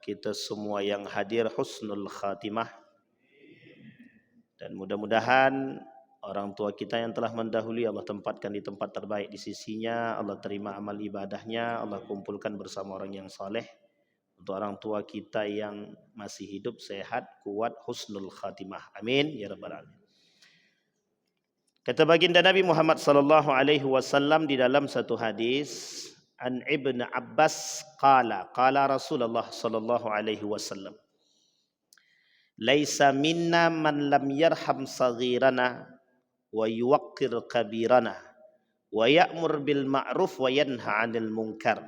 kita semua yang hadir husnul khatimah, dan mudah-mudahan orang tua kita yang telah mendahului Allah tempatkan di tempat terbaik di sisinya. Allah terima amal ibadahnya, Allah kumpulkan bersama orang yang saleh. Untuk orang tua kita yang masih hidup, sehat, kuat, husnul khatimah, amin ya rabbal alamin. Kata baginda Nabi Muhammad sallallahu alaihi wasallam di dalam satu hadis, an Ibn Abbas qala Rasulullah sallallahu alaihi wasallam, laisa minna man lam yarham saghirana wa yuwaqqir kabirana wa ya'mur bil ma'ruf wa yanha 'anil munkar.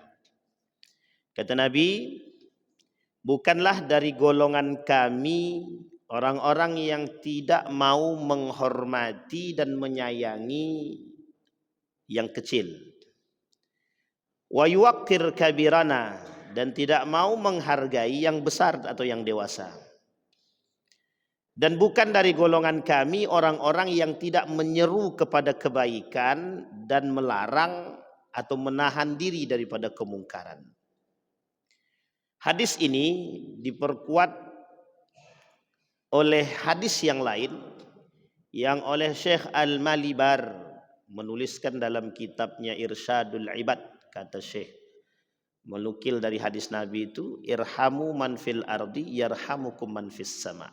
Kata Nabi, bukanlah dari golongan kami orang-orang yang tidak mau menghormati dan menyayangi yang kecil. Wa yuwaqqir kabirana, dan tidak mau menghargai yang besar atau yang dewasa. Dan bukan dari golongan kami orang-orang yang tidak menyeru kepada kebaikan dan melarang atau menahan diri daripada kemungkaran. Hadis ini diperkuat oleh hadis yang lain yang oleh Syekh Al-Malibar menuliskan dalam kitabnya Irsyadul Ibad. Kata Syekh, menukil dari hadis Nabi itu, irhamu man fil ardi yarhamukum man fis sama.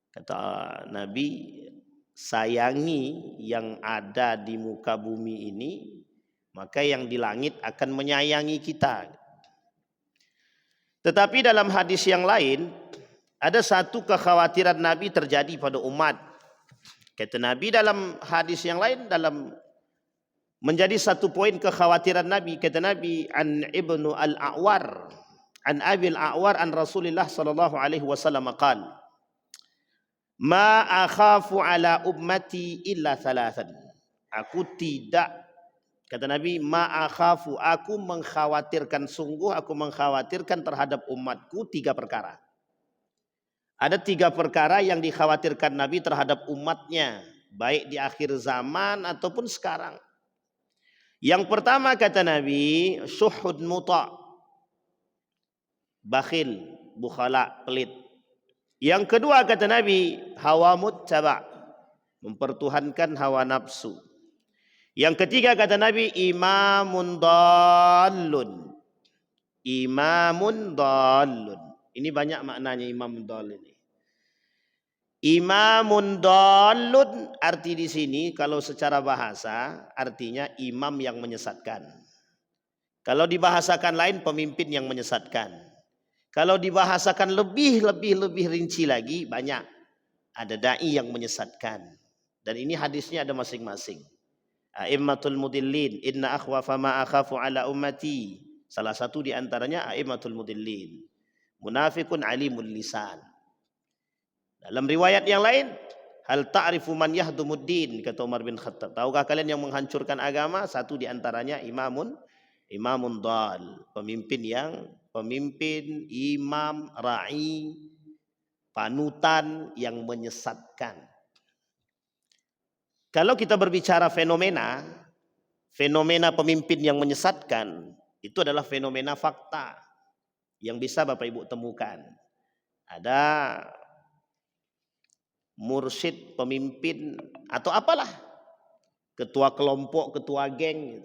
Kata Nabi, sayangi yang ada di muka bumi ini, maka yang di langit akan menyayangi kita. Tetapi dalam hadis yang lain, ada satu kekhawatiran Nabi terjadi pada umat. Kata Nabi dalam hadis yang lain, dalam menjadi satu poin kekhawatiran Nabi, kata Nabi, an Ibnu Al-A'war, an Abil A'war an Rasulillah sallallahu alaihi wasallam qala, ma akhafu ala ummati illa thalathan. Aku tidak, kata Nabi, ma akhafu, aku mengkhawatirkan, sungguh aku mengkhawatirkan terhadap umatku 3 perkara. Ada 3 perkara yang dikhawatirkan Nabi terhadap umatnya, baik di akhir zaman ataupun sekarang. Yang pertama kata Nabi, syuhud muta', bakhil, bukhala, pelit. Yang kedua kata Nabi, hawa muttaba', mempertuhankan hawa nafsu. Yang ketiga kata Nabi, imamun dallun, imamun dallun. Ini banyak maknanya imam dallun ini. Imamun dallun, arti di sini kalau secara bahasa artinya imam yang menyesatkan. Kalau dibahasakan lain, pemimpin yang menyesatkan. Kalau dibahasakan lebih rinci lagi, banyak. Ada dai yang menyesatkan. Dan ini hadisnya ada masing-masing. A'immatul mudillin, inna akhwafa ma akhafu ala ummati. Salah satu di antaranya a'immatul mudillin. Munafikun alimul lisan. Dalam riwayat yang lain, hal ta'rifu man yahdumuddin, kata Umar bin Khattab. Tahukah kalian yang menghancurkan agama? Satu di antaranya imamun dal, pemimpin, imam, ra'i, panutan yang menyesatkan. Kalau kita berbicara fenomena pemimpin yang menyesatkan, itu adalah fenomena fakta yang bisa Bapak Ibu temukan. Ada mursyid, pemimpin, atau apalah, ketua kelompok, ketua geng.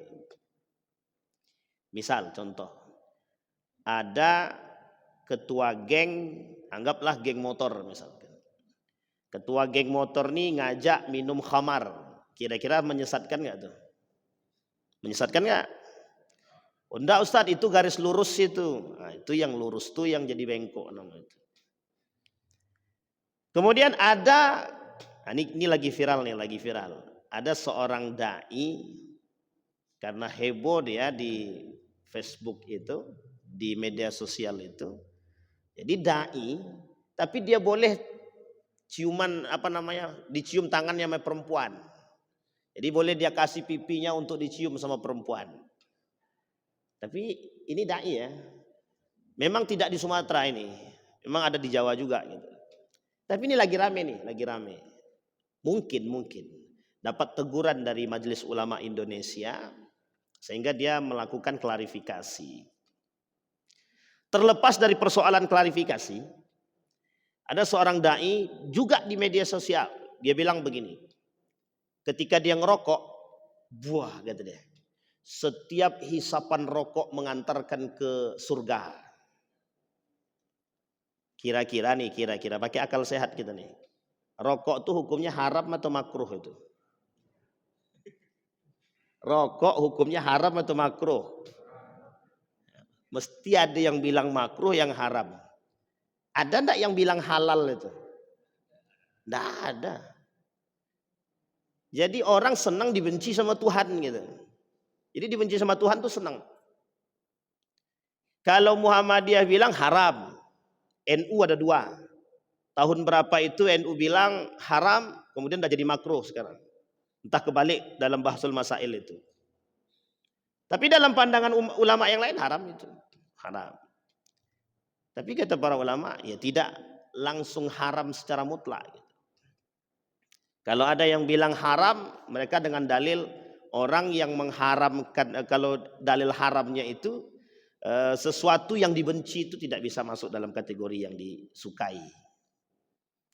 Misal contoh, ada ketua geng, anggaplah geng motor misalkan. Ketua geng motor nih ngajak minum khamar. Kira-kira menyesatkan nggak tuh? Menyesatkan nggak? Oh, enggak Ustadz, itu garis lurus itu. Nah, itu yang lurus tuh yang jadi bengkok namanya. Kemudian ada, ini lagi viral nih, Ada seorang dai, karena heboh dia di Facebook itu, di media sosial itu. Jadi dai, tapi dia boleh ciuman dicium tangannya sama perempuan. Jadi boleh dia kasih pipinya untuk dicium sama perempuan. Tapi ini dai ya. Memang tidak di Sumatera ini, memang ada di Jawa juga gitu. Tapi ini lagi rame. Mungkin dapat teguran dari Majelis Ulama Indonesia sehingga dia melakukan klarifikasi. Terlepas dari persoalan klarifikasi, ada seorang dai juga di media sosial, dia bilang begini, ketika dia ngerokok, buah kata dia, setiap hisapan rokok mengantarkan ke surga. Kira-kira pakai akal sehat kita nih, rokok tuh hukumnya haram atau makruh itu? Rokok hukumnya haram atau makruh? Mesti ada yang bilang makruh, yang haram. Ada enggak yang bilang halal itu? Enggak ada. Jadi orang senang dibenci sama Tuhan gitu. Jadi dibenci sama Tuhan tuh senang. Kalau Muhammadiyah bilang haram, NU ada dua. Tahun berapa itu NU bilang haram, kemudian udah jadi makruh sekarang. Entah kebalik dalam Bahsul Masail itu. Tapi dalam pandangan ulama yang lain haram itu. Haram. Tapi kata para ulama, ya tidak langsung haram secara mutlak. Kalau ada yang bilang haram, mereka dengan dalil orang yang mengharamkan, kalau dalil haramnya itu sesuatu yang dibenci itu tidak bisa masuk dalam kategori yang disukai.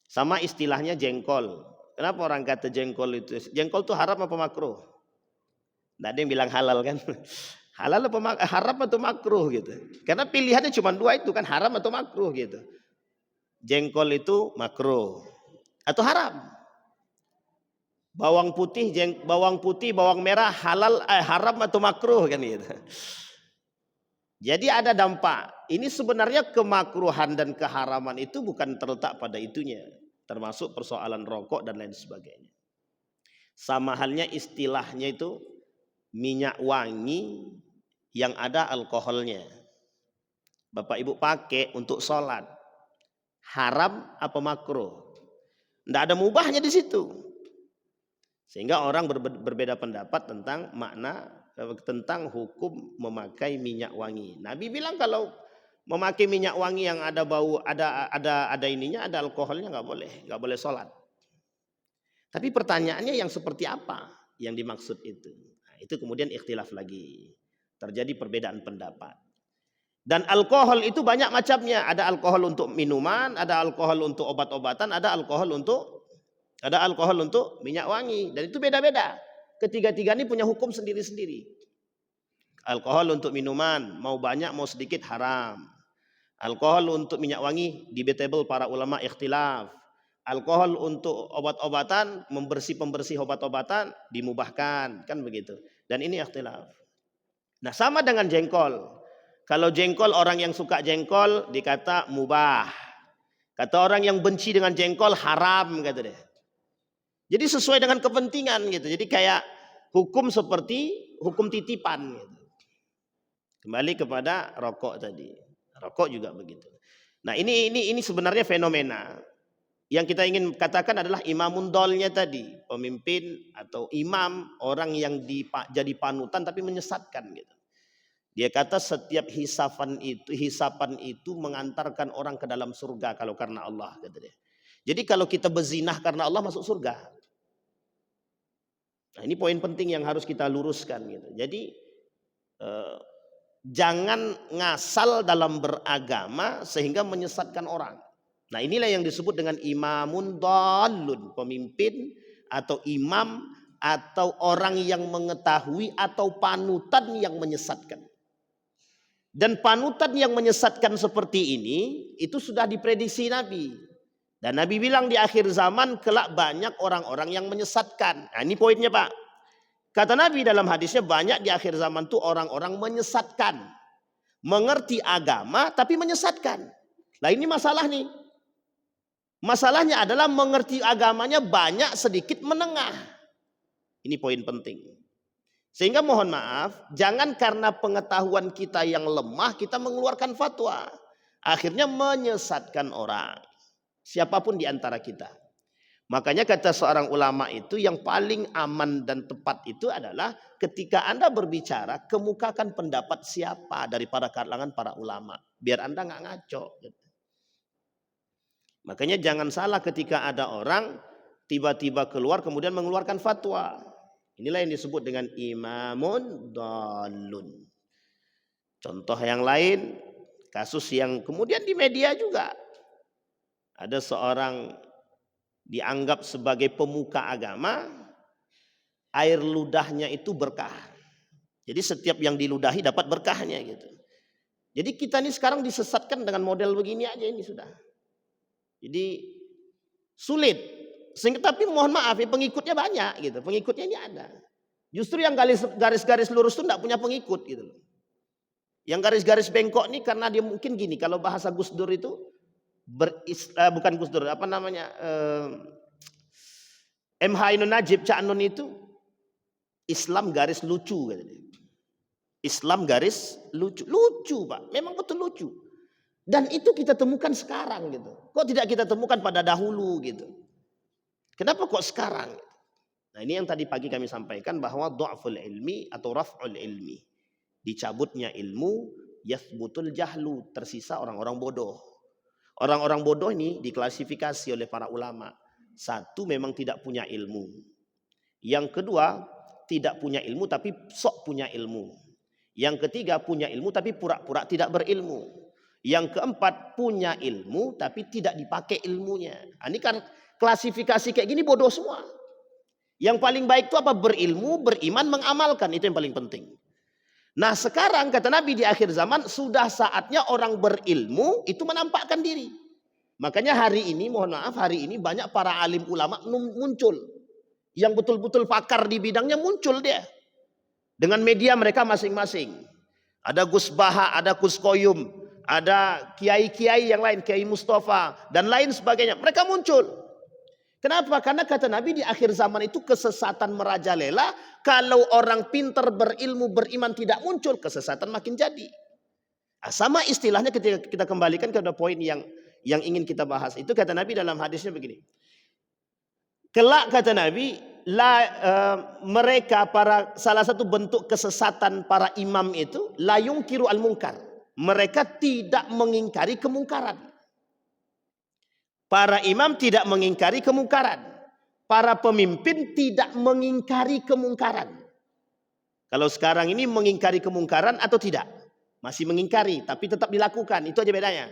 Sama istilahnya jengkol. Kenapa orang kata jengkol itu? Jengkol itu haram apa makruh? Tidak ada yang bilang halal kan? Halal apa haram atau makruh gitu. Karena pilihannya cuma dua itu kan, haram atau makruh gitu. Jengkol itu makruh atau haram. Bawang putih, bawang merah halal haram atau makruh kan gitu. Jadi ada dampak. Ini sebenarnya kemakruhan dan keharaman itu bukan terletak pada itunya, termasuk persoalan rokok dan lain sebagainya. Sama halnya istilahnya itu minyak wangi yang ada alkoholnya. Bapak Ibu pakai untuk sholat, haram apa makruh? Tidak ada mubahnya di situ. Sehingga orang berbeda pendapat tentang makna, tentang hukum memakai minyak wangi. Nabi bilang kalau memakai minyak wangi yang ada bau, ada ininya, ada alkoholnya nggak boleh sholat. Tapi pertanyaannya yang seperti apa yang dimaksud itu? Nah, itu kemudian ikhtilaf lagi, terjadi perbedaan pendapat. Dan alkohol itu banyak macamnya. Ada alkohol untuk minuman, ada alkohol untuk obat-obatan, ada alkohol untuk minyak wangi. Dan itu beda-beda. Ketiga-tiga ini punya hukum sendiri-sendiri. Alkohol untuk minuman, mau banyak mau sedikit haram. Alkohol untuk minyak wangi, debatable, para ulama ikhtilaf. Alkohol untuk obat-obatan, pembersih obat-obatan, dimubahkan. Kan begitu. Dan ini ikhtilaf. Nah sama dengan jengkol. Kalau jengkol, orang yang suka jengkol dikata mubah. Kata orang yang benci dengan jengkol haram kata dia. Jadi sesuai dengan kepentingan gitu. Jadi kayak hukum seperti hukum titipan gitu. Kembali kepada rokok tadi. Rokok juga begitu. Nah ini sebenarnya fenomena. Yang kita ingin katakan adalah imamun dolnya tadi. Pemimpin atau imam, orang yang jadi panutan tapi menyesatkan gitu. Dia kata setiap hisapan itu mengantarkan orang ke dalam surga kalau karena Allah kata dia. Jadi kalau kita berzinah karena Allah masuk surga. Nah, ini poin penting yang harus kita luruskan gitu. Jadi jangan ngasal dalam beragama sehingga menyesatkan orang. Nah, inilah yang disebut dengan imamun dhalun, pemimpin atau imam atau orang yang mengetahui atau panutan yang menyesatkan. Dan panutan yang menyesatkan seperti ini itu sudah diprediksi Nabi. Dan Nabi bilang di akhir zaman kelak banyak orang-orang yang menyesatkan. Nah ini poinnya Pak. Kata Nabi dalam hadisnya banyak di akhir zaman itu orang-orang menyesatkan. Mengerti agama tapi menyesatkan. Nah ini masalah nih. Masalahnya adalah mengerti agamanya banyak sedikit menengah. Ini poin penting. Sehingga mohon maaf, jangan karena pengetahuan kita yang lemah kita mengeluarkan fatwa. Akhirnya menyesatkan orang. Siapapun di antara kita. Makanya kata seorang ulama itu yang paling aman dan tepat itu adalah ketika Anda berbicara, kemukakan pendapat siapa daripada kalangan para ulama. Biar Anda nggak ngaco. Makanya jangan salah ketika ada orang tiba-tiba keluar kemudian mengeluarkan fatwa. Inilah yang disebut dengan imamun dhalun. Contoh yang lain, Kasus yang kemudian di media juga. Ada seorang dianggap sebagai pemuka agama, air ludahnya itu berkah. Jadi setiap yang diludahi dapat berkahnya gitu. Jadi kita ini sekarang disesatkan dengan model begini aja ini sudah. Jadi sulit. Tapi mohon maaf ya, pengikutnya banyak gitu. Pengikutnya ini ada. Justru yang garis-garis lurus itu tidak punya pengikut gitu loh. Yang garis-garis bengkok ini karena dia mungkin gini, kalau bahasa Gus Dur itu bukan Gus Dur, apa namanya? MH Ainun Najib Cak Nun itu Islam garis lucu katanya. Islam garis lucu. Lucu, Pak. Memang betul lucu. Dan itu kita temukan sekarang gitu. Kok tidak kita temukan pada dahulu gitu. Kenapa kok sekarang? Nah, ini yang tadi pagi kami sampaikan bahwa dha'ful ilmi atau raf'ul ilmi. Dicabutnya ilmu, yathbutul jahlu, tersisa orang-orang bodoh. Orang-orang bodoh ini diklasifikasi oleh para ulama. Satu, memang tidak punya ilmu. Yang kedua, tidak punya ilmu tapi sok punya ilmu. Yang ketiga, punya ilmu tapi pura-pura tidak berilmu. Yang keempat, punya ilmu tapi tidak dipakai ilmunya. Ini kan klasifikasi kayak gini bodoh semua. Yang paling baik itu apa? Berilmu, beriman, mengamalkan. Itu yang paling penting. Nah sekarang kata Nabi di akhir zaman sudah saatnya orang berilmu itu menampakkan diri. Makanya hari ini, mohon maaf, hari ini banyak para alim ulama muncul. Yang betul-betul pakar di bidangnya muncul dia. Dengan media mereka masing-masing. Ada Gus Baha, ada Gus Koyum, ada kiai-kiai yang lain, Kiai Mustafa, dan lain sebagainya. Mereka muncul. Kenapa? Karena kata Nabi di akhir zaman itu kesesatan merajalela. Kalau orang pintar berilmu beriman tidak muncul, kesesatan makin jadi. Nah, sama istilahnya ketika kita kembalikan ke poin yang ingin kita bahas. Itu kata Nabi dalam hadisnya begini. Kelak kata Nabi, mereka salah satu bentuk kesesatan para imam itu la yungkiru al munkar. Mereka tidak mengingkari kemungkaran. Para imam tidak mengingkari kemungkaran. Para pemimpin tidak mengingkari kemungkaran. Kalau sekarang ini mengingkari kemungkaran atau tidak? Masih mengingkari, tapi tetap dilakukan. Itu aja bedanya.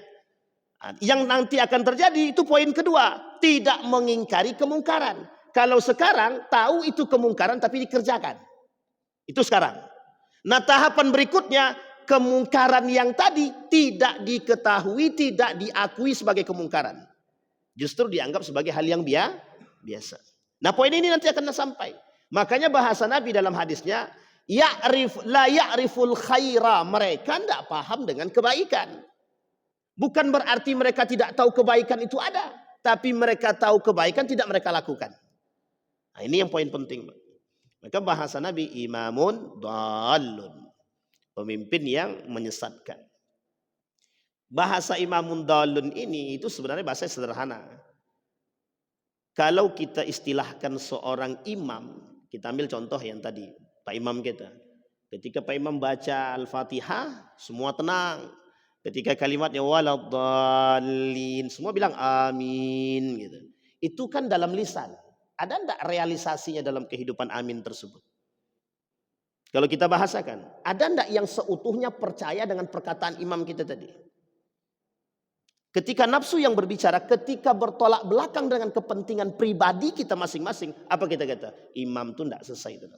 Yang nanti akan terjadi itu poin kedua. Tidak mengingkari kemungkaran. Kalau sekarang tahu itu kemungkaran tapi dikerjakan. Itu sekarang. Nah tahapan berikutnya, kemungkaran yang tadi tidak diketahui, tidak diakui sebagai kemungkaran. Justru dianggap sebagai hal yang biasa. Nah poin ini nanti akan sampai. Makanya bahasa Nabi dalam hadisnya, la ya'riful khaira. Mereka tidak paham dengan kebaikan. Bukan berarti mereka tidak tahu kebaikan itu ada. Tapi mereka tahu kebaikan tidak mereka lakukan. Nah ini yang poin penting. Maka bahasa Nabi, imamun dhalun. Pemimpin yang menyesatkan. Bahasa imamun dhalun ini itu sebenarnya bahasa sederhana. Kalau kita istilahkan seorang imam, kita ambil contoh yang tadi, Pak Imam kita. Ketika Pak Imam baca Al-Fatihah, semua tenang. Ketika kalimatnya waladhdallin, semua bilang amin gitu. Itu kan dalam lisan. Ada enggak realisasinya dalam kehidupan amin tersebut? Kalau kita bahasakan, ada enggak yang seutuhnya percaya dengan perkataan imam kita tadi? Ketika nafsu yang berbicara, ketika bertolak belakang dengan kepentingan pribadi kita masing-masing, apa kita kata? Imam itu tidak selesai.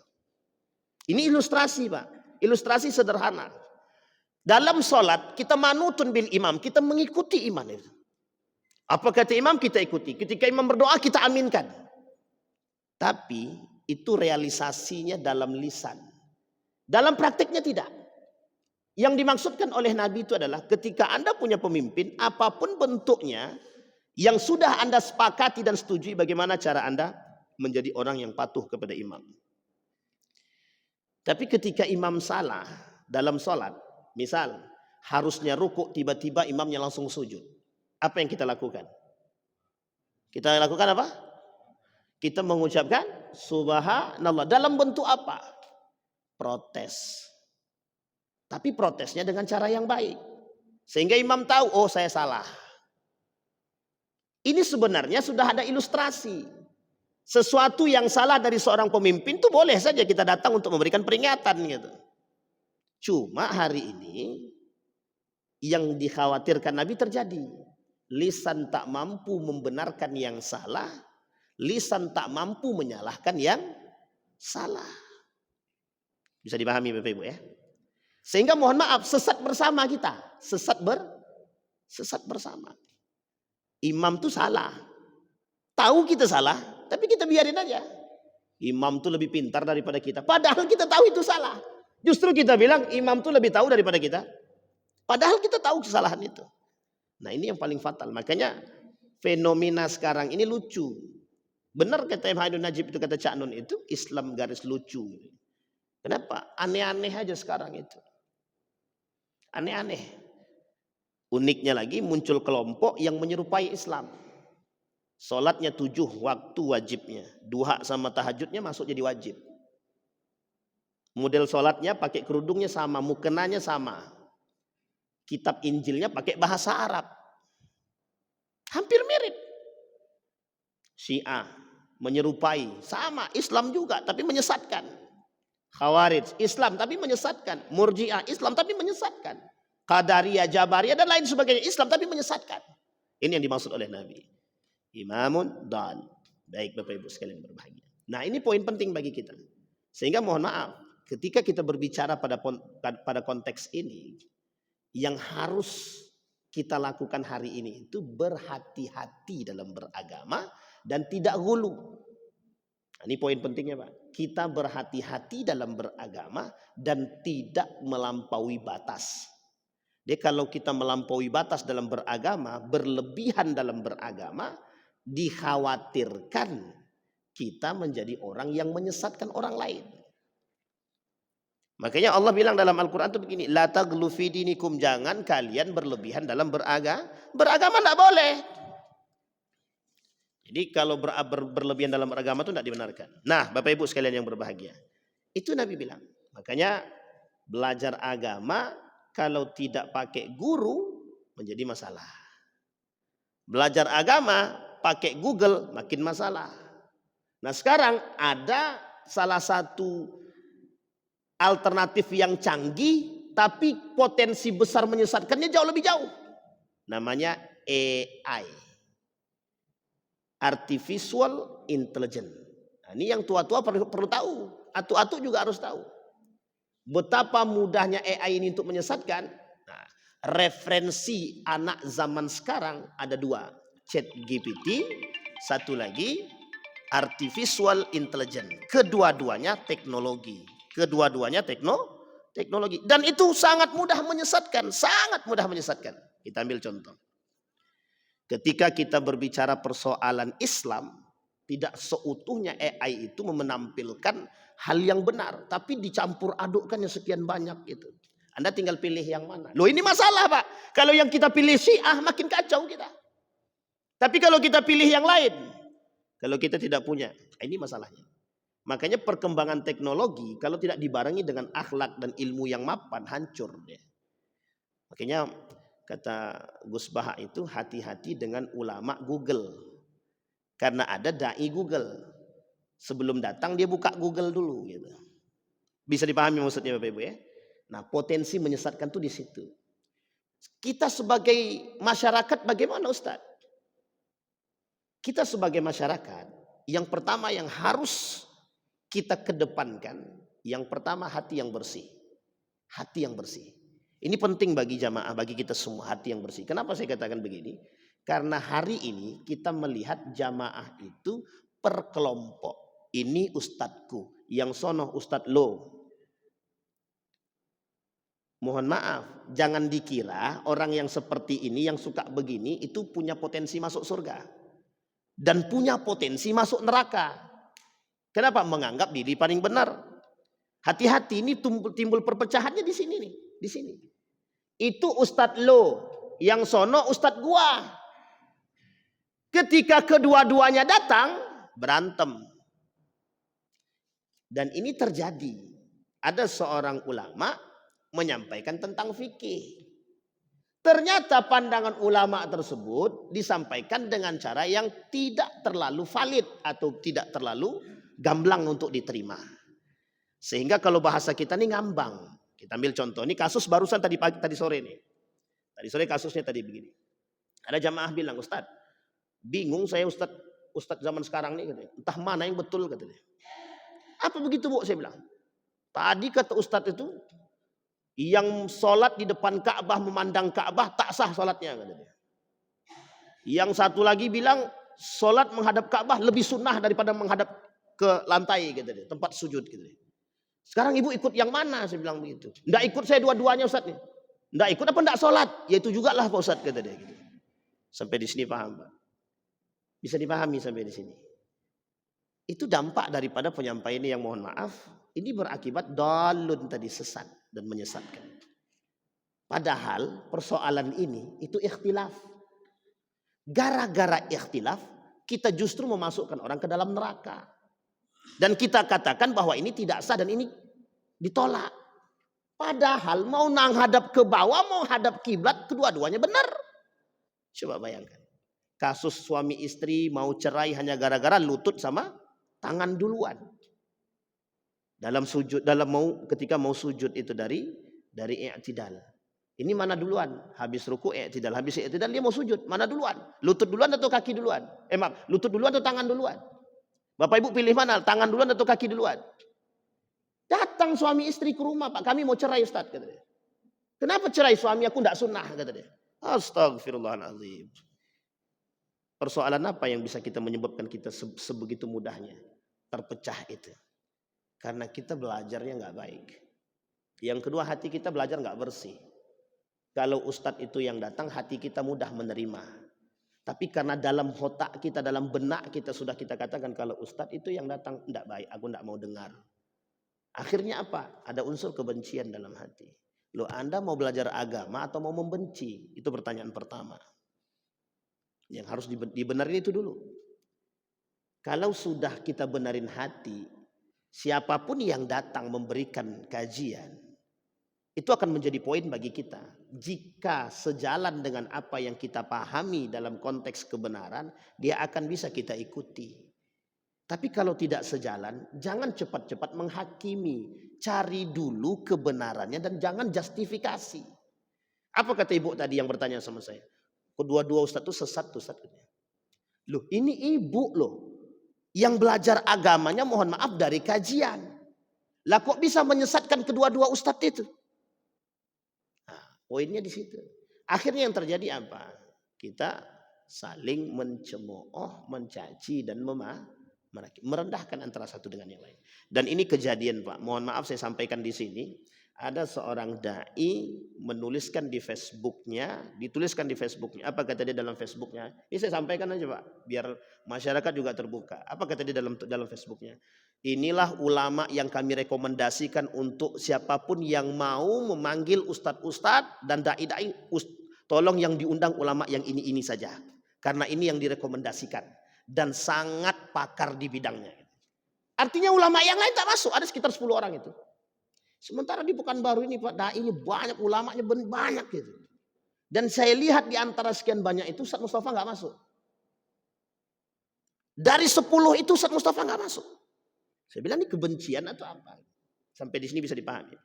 Ini ilustrasi Pak, ilustrasi sederhana. Dalam sholat kita manutun bil imam, kita mengikuti imam itu. Apa kata imam kita ikuti. Ketika imam berdoa kita aminkan. Tapi itu realisasinya dalam lisan. Dalam praktiknya tidak. Yang dimaksudkan oleh Nabi itu adalah ketika Anda punya pemimpin, apapun bentuknya, yang sudah Anda sepakati dan setujui bagaimana cara Anda menjadi orang yang patuh kepada imam. Tapi ketika imam salah dalam sholat, misal harusnya rukuk, tiba-tiba imamnya langsung sujud. Apa yang kita lakukan? Kita lakukan apa? Kita mengucapkan subhanallah. Dalam bentuk apa? Protes. Tapi protesnya dengan cara yang baik. Sehingga imam tahu, oh saya salah. Ini sebenarnya sudah ada ilustrasi. Sesuatu yang salah dari seorang pemimpin itu boleh saja kita datang untuk memberikan peringatan gitu. Cuma hari ini yang dikhawatirkan Nabi terjadi. Lisan tak mampu membenarkan yang salah, lisan tak mampu menyalahkan yang salah. Bisa dipahami Bapak Ibu ya. Sehingga mohon maaf, sesat bersama kita. Sesat bersama. Imam tuh salah. Tahu kita salah, tapi kita biarin aja. Imam tuh lebih pintar daripada kita. Padahal kita tahu itu salah. Justru kita bilang imam tuh lebih tahu daripada kita. Padahal kita tahu kesalahan itu. Nah ini yang paling fatal. Makanya fenomena sekarang ini lucu. Benar kata M. Haidun Najib itu, kata Cak Nun itu, Islam garis lucu. Kenapa? Aneh-aneh aja sekarang itu. Aneh-aneh. Uniknya lagi muncul kelompok yang menyerupai Islam. Sholatnya 7 waktu wajibnya. Duha sama tahajudnya masuk jadi wajib. Model sholatnya pakai kerudungnya sama, mukenanya sama. Kitab Injilnya pakai bahasa Arab. Hampir mirip. Syiah menyerupai, sama Islam juga tapi menyesatkan. Khawarij Islam tapi menyesatkan. Murji'ah Islam tapi menyesatkan. Qadariyah, Jabariyah dan lain sebagainya Islam tapi menyesatkan. Ini yang dimaksud oleh Nabi. Imamun dal. Baik Bapak Ibu sekalian berbahagia. Nah ini poin penting bagi kita. Sehingga mohon maaf, ketika kita berbicara pada konteks ini, yang harus kita lakukan hari ini itu berhati-hati dalam beragama dan tidak gulu. Nah, ini poin pentingnya Pak. Kita berhati-hati dalam beragama dan tidak melampaui batas. Jadi kalau kita melampaui batas dalam beragama, berlebihan dalam beragama, dikhawatirkan kita menjadi orang yang menyesatkan orang lain. Makanya Allah bilang dalam Al-Quran itu begini, la taghlu fi dinikum, jangan kalian berlebihan dalam beragama. Beragama tidak boleh. Jadi kalau berlebihan dalam beragama itu tidak dibenarkan. Nah Bapak Ibu sekalian yang berbahagia, itu Nabi bilang. Makanya belajar agama kalau tidak pakai guru menjadi masalah. Belajar agama pakai Google makin masalah. Nah sekarang ada salah satu alternatif yang canggih tapi potensi besar menyesatkannya jauh lebih jauh. Namanya AI. Artificial Intelligence. Nah, ini yang tua-tua perlu tahu. Atu-atu juga harus tahu. Betapa mudahnya AI ini untuk menyesatkan. Nah, referensi anak zaman sekarang ada 2. ChatGPT, satu lagi Artificial Intelligence. Kedua-duanya teknologi. Teknologi. Dan itu sangat mudah menyesatkan. Sangat mudah menyesatkan. Kita ambil contoh. Ketika kita berbicara persoalan Islam, tidak seutuhnya AI itu menampilkan hal yang benar. Tapi dicampur adukkannya sekian banyak itu. Anda tinggal pilih yang mana. Loh ini masalah Pak. Kalau yang kita pilih Syiah makin kacau kita. Tapi kalau kita pilih yang lain. Kalau kita tidak punya. Ini masalahnya. Makanya perkembangan teknologi kalau tidak dibarengi dengan akhlak dan ilmu yang mapan hancur. Makanya kata Gus Baha itu hati-hati dengan ulama Google. Karena ada dai Google. Sebelum datang dia buka Google dulu gitu. Bisa dipahami maksudnya Bapak Ibu ya? Nah, potensi menyesatkan tuh di situ. Kita sebagai masyarakat bagaimana Ustaz? Kita sebagai masyarakat yang pertama yang harus kita kedepankan, yang pertama hati yang bersih. Hati yang bersih. Ini penting bagi jamaah, bagi kita semua, hati yang bersih. Kenapa saya katakan begini? Karena hari ini kita melihat jamaah itu per kelompok. Ini ustadku, yang sono ustad lo. Mohon maaf, jangan dikira orang yang seperti ini, yang suka begini, itu punya potensi masuk surga. Dan punya potensi masuk neraka. Kenapa? Menganggap diri paling benar. Hati-hati, ini timbul perpecahannya di sini nih, di sini. Itu ustadz lo, yang sono ustadz gua. Ketika kedua-duanya datang, berantem. Dan ini terjadi. Ada seorang ulama menyampaikan tentang fikih. Ternyata pandangan ulama tersebut disampaikan dengan cara yang tidak terlalu valid atau tidak terlalu gamblang untuk diterima. Sehingga kalau bahasa kita ini ngambang. Kita ambil contoh, ini kasus barusan tadi sore nih. Tadi sore kasusnya tadi begini. Ada jamaah bilang, Ustadz, bingung saya Ustadz zaman sekarang nih, katanya. Entah mana yang betul, katanya. Apa begitu Bu? Saya bilang. Tadi kata Ustadz itu, yang sholat di depan Ka'bah memandang Ka'bah tak sah sholatnya, katanya. Yang satu lagi bilang, sholat menghadap Ka'bah lebih sunnah daripada menghadap ke lantai, katanya, tempat sujud, katanya. Sekarang ibu ikut yang mana? Saya bilang begitu. Nggak ikut saya dua-duanya Ustadz nih. Nggak ikut apa nggak sholat? Ya itu juga lah Pak Ustadz, kata dia. Gitu. Sampai di sini paham Pak? Bisa dipahami sampai di sini. Itu dampak daripada penyampaian ini yang mohon maaf. Ini berakibat dalun tadi, sesat dan menyesatkan. Padahal persoalan ini itu ikhtilaf. Gara-gara ikhtilaf kita justru memasukkan orang ke dalam neraka. Dan kita katakan bahwa ini tidak sah dan ini ditolak. Padahal mau menghadap ke bawah, mau hadap kiblat, kedua-duanya benar. Coba bayangkan. Kasus suami istri mau cerai hanya gara-gara lutut sama tangan duluan. Dalam sujud, ketika mau sujud itu dari i'tidal. Ini mana duluan? Habis ruku i'tidal, habis i'tidal dia mau sujud. Mana duluan? Lutut duluan atau kaki duluan? Maaf, lutut duluan atau tangan duluan? Bapak Ibu pilih mana? Tangan duluan atau kaki duluan? Datang suami istri ke rumah, Pak, kami mau cerai Ustaz, kata dia. Kenapa cerai? Suami aku tidak sunnah, kata dia. Astagfirullahaladzim. Persoalan apa yang bisa kita menyebabkan kita sebegitu mudahnya terpecah itu? Karena kita belajarnya nggak baik. Yang kedua, hati kita belajar nggak bersih. Kalau Ustadz itu yang datang, hati kita mudah menerima. Tapi karena dalam otak kita, dalam benak kita sudah kita katakan kalau Ustadz itu yang datang tidak baik, aku tidak mau dengar. Akhirnya apa? Ada unsur kebencian dalam hati. Loh, Anda mau belajar agama atau mau membenci? Itu pertanyaan pertama. Yang harus dibenarin itu dulu. Kalau sudah kita benarin hati, siapapun yang datang memberikan kajian, itu akan menjadi poin bagi kita. Jika sejalan dengan apa yang kita pahami dalam konteks kebenaran, dia akan bisa kita ikuti. Tapi kalau tidak sejalan, jangan cepat-cepat menghakimi. Cari dulu kebenarannya dan jangan justifikasi. Apa kata ibu tadi yang bertanya sama saya? Kedua-dua Ustadz itu sesat, Ustadz. Loh, ini ibu loh. Yang belajar agamanya mohon maaf dari kajian. Lah kok bisa menyesatkan kedua-dua Ustadz itu? Nah, poinnya di situ. Akhirnya yang terjadi apa? Kita saling mencemooh, mencaci dan merendahkan antara satu dengan yang lain. Dan ini kejadian Pak. Mohon maaf saya sampaikan di sini. Ada seorang dai menuliskan di Facebooknya, dituliskan di Facebooknya. Apa kata dia dalam Facebooknya? Ini saya sampaikan aja Pak, biar masyarakat juga terbuka. Apa kata dia dalam Facebooknya? Inilah ulama yang kami rekomendasikan untuk siapapun yang mau memanggil ustadz-ustadz dan dai-dai. Tolong yang diundang ulama yang ini saja. Karena ini yang direkomendasikan. Dan sangat pakar di bidangnya. Artinya ulama yang lain tak masuk. Ada sekitar 10 orang itu. Sementara di Pekanbaru ini Pak, dai ini banyak, ulamanya banyak gitu. Dan saya lihat di antara sekian banyak itu Ustadz Mustafa nggak masuk. Dari 10 itu Ustadz Mustafa nggak masuk. Saya bilang ini kebencian atau apa? Sampai di sini bisa dipahami.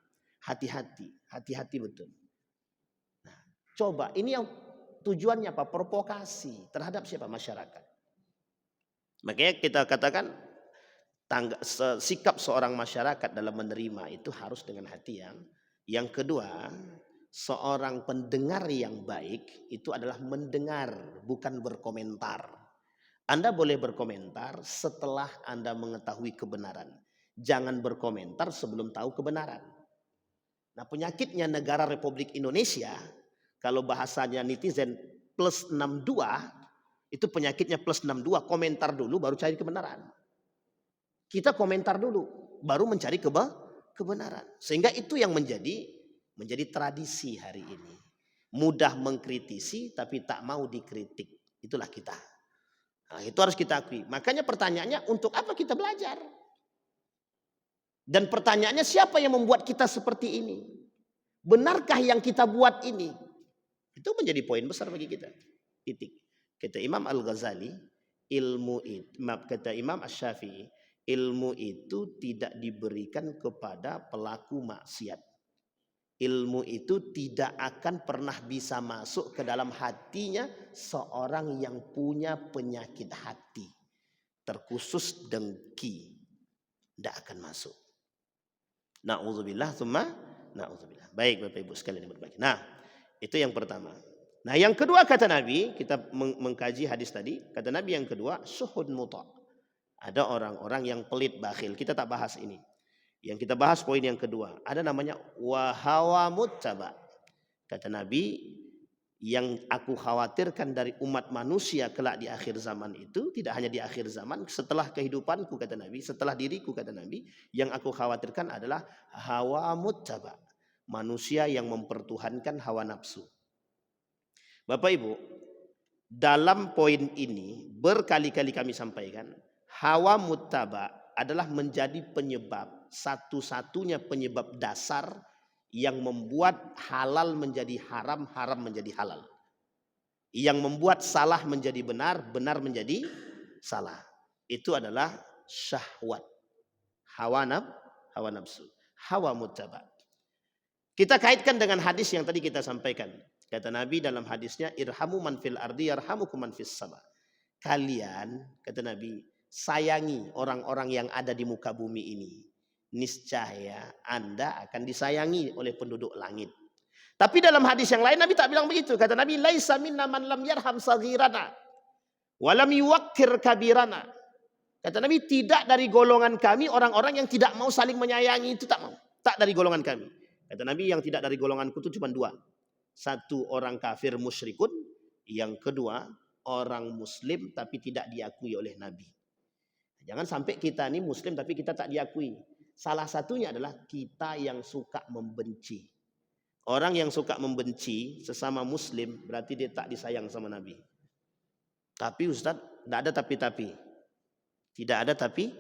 Hati-hati betul. Nah, coba ini yang tujuannya apa? Provokasi terhadap siapa? Masyarakat. Makanya kita katakan sikap seorang masyarakat dalam menerima itu harus dengan hati yang kedua, seorang pendengar yang baik itu adalah mendengar, bukan berkomentar. Anda boleh berkomentar setelah Anda mengetahui kebenaran. Jangan berkomentar sebelum tahu kebenaran. Nah, penyakitnya negara Republik Indonesia, kalau bahasanya netizen plus 62, itu penyakitnya plus 62, komentar dulu baru cari kebenaran. Kita komentar dulu, baru mencari kebenaran. Sehingga itu yang menjadi tradisi hari ini. Mudah mengkritisi tapi tak mau dikritik. Itulah kita. Nah, itu harus kita akui. Makanya pertanyaannya untuk apa kita belajar? Dan pertanyaannya siapa yang membuat kita seperti ini? Benarkah yang kita buat ini? Itu menjadi poin besar bagi kita. Titik. Kata Imam Al-Ghazali, kata Imam Asy-Syafi'i, ilmu itu tidak diberikan kepada pelaku maksiat. Ilmu itu tidak akan pernah bisa masuk ke dalam hatinya seorang yang punya penyakit hati. Terkhusus dengki. Tidak akan masuk. Na'udzubillah, thumma na'udzubillah. Baik Bapak Ibu sekalian yang berbahagia. Nah, itu yang pertama. Nah, yang kedua kata Nabi, kita mengkaji hadis tadi, kata Nabi yang kedua, suhud muta'. Ada orang-orang yang pelit bakhil. Kita tak bahas ini. Yang kita bahas poin yang kedua, ada namanya wahawa muttaba. Kata Nabi, yang aku khawatirkan dari umat manusia kelak di akhir zaman itu, tidak hanya di akhir zaman, setelah kehidupanku kata Nabi, setelah diriku kata Nabi, yang aku khawatirkan adalah hawa muttaba. Manusia yang mempertuhankan hawa nafsu. Bapak Ibu, dalam poin ini berkali-kali kami sampaikan, hawa muttaba adalah menjadi penyebab, satu-satunya penyebab dasar yang membuat halal menjadi haram, haram menjadi halal. Yang membuat salah menjadi benar, benar menjadi salah. Itu adalah syahwat. Hawa nafsu. Hawa muttaba. Kita kaitkan dengan hadis yang tadi kita sampaikan. Kata Nabi dalam hadisnya, irhamu man fil ardi yarhamukum man fis sama. Kalian, kata Nabi, sayangi orang-orang yang ada di muka bumi ini. Niscaya Anda akan disayangi oleh penduduk langit. Tapi dalam hadis yang lain Nabi tak bilang begitu. Kata Nabi, laisa minna man lam yarham saghirana wa lam yuwaqqir kabirana. Kata Nabi, tidak dari golongan kami orang-orang yang tidak mau saling menyayangi, itu tak mau. Tak dari golongan kami. Kata Nabi, yang tidak dari golonganku itu cuma dua. Satu, orang kafir musyrikun. Yang kedua, orang muslim tapi tidak diakui oleh Nabi. Jangan sampai kita ini muslim tapi kita tak diakui. Salah satunya adalah kita yang suka membenci. Orang yang suka membenci sesama muslim berarti dia tak disayang sama Nabi. Tapi Ustaz, tidak ada tapi-tapi. Tidak ada tapi.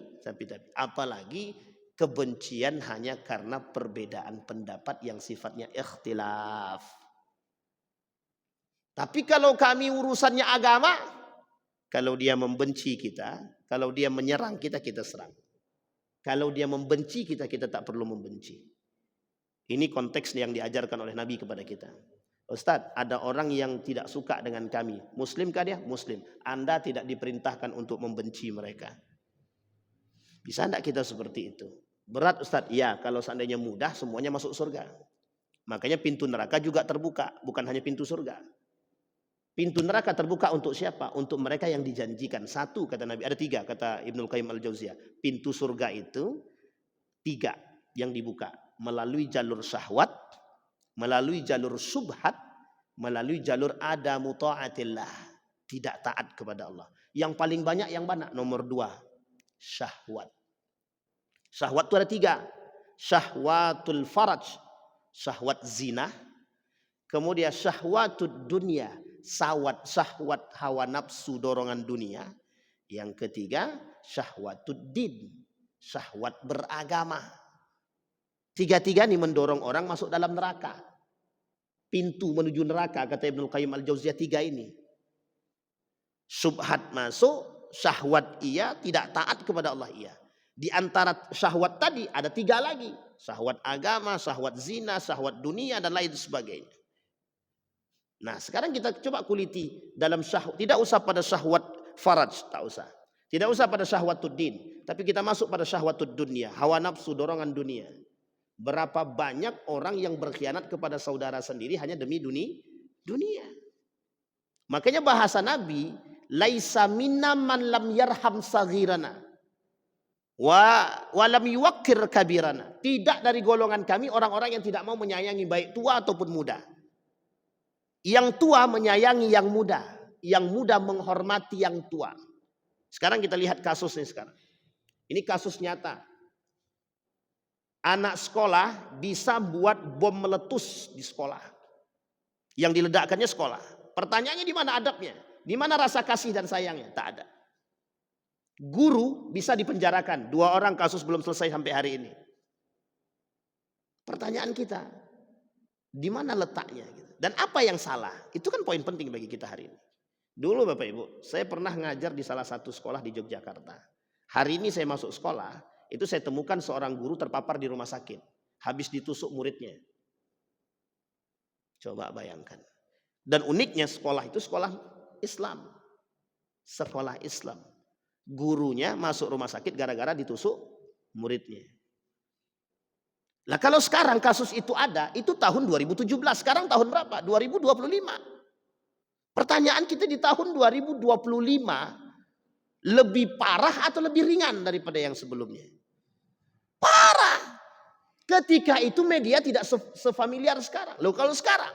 Apalagi kebencian hanya karena perbedaan pendapat yang sifatnya ikhtilaf. Tapi kalau kami urusannya agama, kalau dia membenci kita, kalau dia menyerang kita, kita serang. Kalau dia membenci kita, kita tak perlu membenci. Ini konteks yang diajarkan oleh Nabi kepada kita. Ustaz, ada orang yang tidak suka dengan kami. Muslimkah dia? Muslim. Anda tidak diperintahkan untuk membenci mereka. Bisa tidak kita seperti itu? Berat Ustaz? Ya, kalau seandainya mudah semuanya masuk surga. Makanya pintu neraka juga terbuka. Bukan hanya pintu surga. Pintu neraka terbuka untuk siapa? Untuk mereka yang dijanjikan. Satu kata Nabi, ada tiga kata Ibnul Qayyim al-Jauziyah. Pintu surga itu tiga yang dibuka. Melalui jalur syahwat, melalui jalur subhat, melalui jalur adamu ta'atillah. Tidak taat kepada Allah. Yang paling banyak yang mana? Nomor dua. Syahwat. Syahwat itu ada tiga. Syahwatul faraj. Syahwat zina. Kemudian syahwatud dunia. Syahwat hawa nafsu dorongan dunia. Yang ketiga syahwatud din, syahwat beragama. Tiga-tiga ini mendorong orang masuk dalam neraka. Pintu menuju neraka kata Ibnul Qayyim al-Jauziyah tiga ini. Subhat masuk, syahwat iya, tidak taat kepada Allah iya. Di antara syahwat tadi ada tiga lagi. Syahwat agama, syahwat zina, syahwat dunia dan lain sebagainya. Nah sekarang kita coba kuliti dalam syahwat. Tidak usah pada syahwat faraj, tak usah. Tidak usah pada syahwatud din. Tapi kita masuk pada syahwatud dunia. Hawa nafsu, dorongan dunia. Berapa banyak orang yang berkhianat kepada saudara sendiri hanya demi dunia. Makanya bahasa Nabi, laisa minna man lam yarham saghirana wa lam yuwaqqir kabirana. Tidak dari golongan kami orang-orang yang tidak mau menyayangi baik tua ataupun muda. Yang tua menyayangi yang muda. Yang muda menghormati yang tua. Sekarang kita lihat kasusnya sekarang. Ini kasus nyata. Anak sekolah bisa buat bom meletus di sekolah. Yang diledakkannya sekolah. Pertanyaannya di mana adabnya? Di mana rasa kasih dan sayangnya? Tak ada. Guru bisa dipenjarakan. 2 orang kasus belum selesai sampai hari ini. Pertanyaan kita, di mana letaknya? Dan apa yang salah? Itu kan poin penting bagi kita hari ini. Dulu Bapak Ibu, saya pernah ngajar di salah satu sekolah di Yogyakarta. Hari ini saya masuk sekolah, itu saya temukan seorang guru terpapar di rumah sakit. Habis ditusuk muridnya. Coba bayangkan. Dan uniknya sekolah itu sekolah Islam. Sekolah Islam. Gurunya masuk rumah sakit gara-gara ditusuk muridnya. Nah kalau sekarang kasus itu ada, itu tahun 2017. Sekarang tahun berapa? 2025. Pertanyaan kita di tahun 2025, lebih parah atau lebih ringan daripada yang sebelumnya? Parah. Ketika itu media tidak sefamiliar sekarang. Loh kalau sekarang?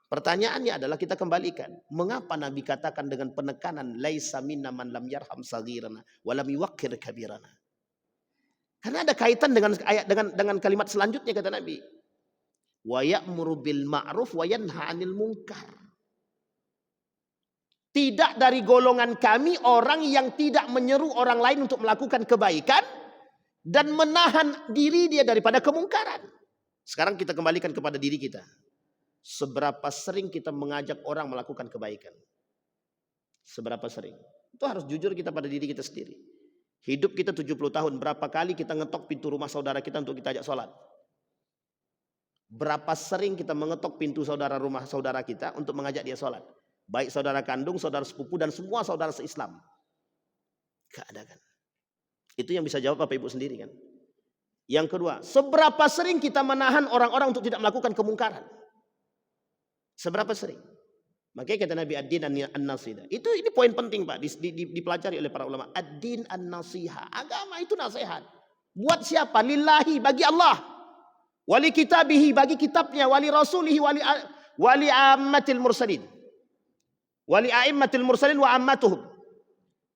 Pertanyaannya adalah kita kembalikan. Mengapa Nabi katakan dengan penekanan laisa minna man lam yarham saghirana wa lam yuwaqqir kabirana? Karena ada kaitan dengan ayat dengan kalimat selanjutnya kata Nabi. Wa ya'muru bil ma'ruf wa yanha 'anil munkar. Tidak dari golongan kami orang yang tidak menyeru orang lain untuk melakukan kebaikan dan menahan diri dia daripada kemungkaran. Sekarang kita kembalikan kepada diri kita. Seberapa sering kita mengajak orang melakukan kebaikan? Seberapa sering? Itu harus jujur kita pada diri kita sendiri. Hidup kita 70 tahun, berapa kali kita ngetok pintu rumah saudara kita untuk kita ajak sholat? Berapa sering kita mengetok pintu rumah saudara kita untuk mengajak dia sholat? Baik saudara kandung, saudara sepupu, dan semua saudara se-Islam. Gak ada kan? Itu yang bisa jawab Bapak Ibu sendiri kan? Yang kedua, seberapa sering kita menahan orang-orang untuk tidak melakukan kemungkaran? Seberapa sering? Makanya kata Nabi ad-din an-nasiha. Ini poin penting Pak, dipelajari oleh para ulama. Ad-din an-nasiha. Agama itu nasihat. Buat siapa? Lillahi, bagi Allah. Wali kitabihi, bagi kitabnya. Wali rasulihi, wali ammatil mursalin. Wali a'immatil mursalin wa ammatuhum.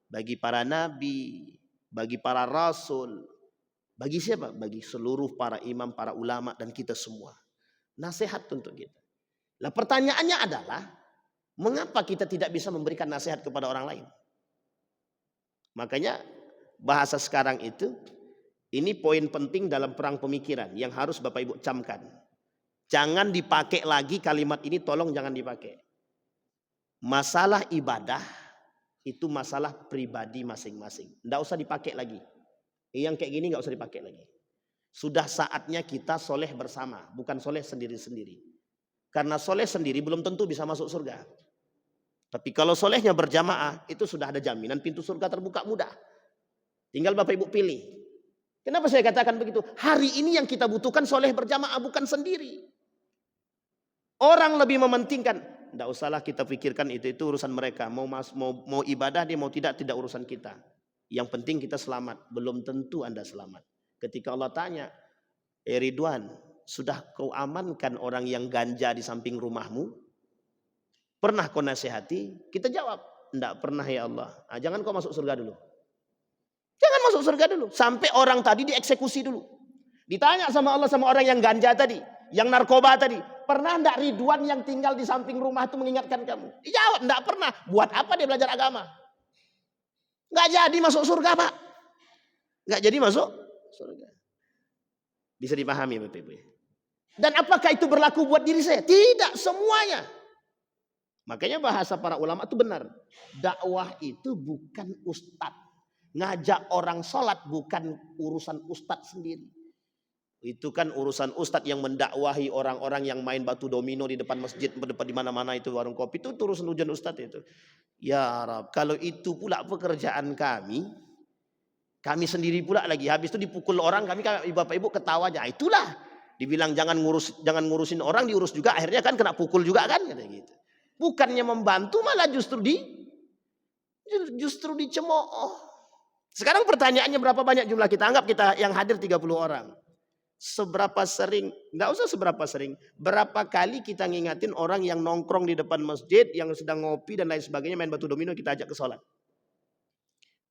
Bagi para nabi, bagi para rasul. Bagi siapa? Bagi seluruh para imam, para ulama, dan kita semua. Nasihat untuk kita. Nah pertanyaannya adalah, mengapa kita tidak bisa memberikan nasihat kepada orang lain? Makanya bahasa sekarang itu, ini poin penting dalam perang pemikiran yang harus Bapak Ibu camkan. Jangan dipakai lagi kalimat ini, tolong jangan dipakai. Masalah ibadah itu masalah pribadi masing-masing. Tidak usah dipakai lagi. Yang kayak gini nggak usah dipakai lagi. Sudah saatnya kita soleh bersama, bukan soleh sendiri-sendiri. Karena soleh sendiri belum tentu bisa masuk surga. Tapi kalau solehnya berjamaah, itu sudah ada jaminan pintu surga terbuka mudah. Tinggal Bapak Ibu pilih. Kenapa saya katakan begitu? Hari ini yang kita butuhkan soleh berjamaah, bukan sendiri. Orang lebih mementingkan, tidak usahlah kita pikirkan itu urusan mereka. Mau ibadah dia mau tidak urusan kita. Yang penting kita selamat. Belum tentu Anda selamat. Ketika Allah tanya, Ridwan, sudah kau amankan orang yang ganja di samping rumahmu? Pernah kau nasihati? Kita jawab, enggak pernah ya Allah. Nah, jangan kau masuk surga dulu. Jangan masuk surga dulu. Sampai orang tadi dieksekusi dulu. Ditanya sama Allah sama orang yang ganja tadi, yang narkoba tadi. Pernah enggak Ridwan yang tinggal di samping rumah itu mengingatkan kamu? Dijawab, enggak pernah. Buat apa dia belajar agama? Enggak jadi masuk surga Pak. Enggak jadi masuk surga. Bisa dipahami Bapak Ibu ya? Dan apakah itu berlaku buat diri saya? Tidak semuanya. Makanya bahasa para ulama itu benar. Dakwah itu bukan ustadz. Ngajak orang sholat bukan urusan ustadz sendiri. Itu kan urusan ustadz yang mendakwahi orang-orang yang main batu domino di depan masjid, depan di mana-mana itu warung kopi. Itu urusan ujian ustadz itu. Ya Rab, kalau itu pula pekerjaan kami sendiri pula lagi. Habis itu dipukul orang, kami Bapak Ibu ketawa aja. Itulah. Dibilang jangan ngurusin orang, diurus juga, akhirnya kan kena pukul juga kan gitu. Bukannya membantu malah justru dicemooh. Sekarang pertanyaannya berapa banyak jumlah kita? Anggap kita yang hadir 30 orang. Seberapa sering, enggak usah seberapa sering, berapa kali kita ngingatin orang yang nongkrong di depan masjid, yang sedang ngopi dan lain sebagainya, main batu domino, kita ajak ke sholat?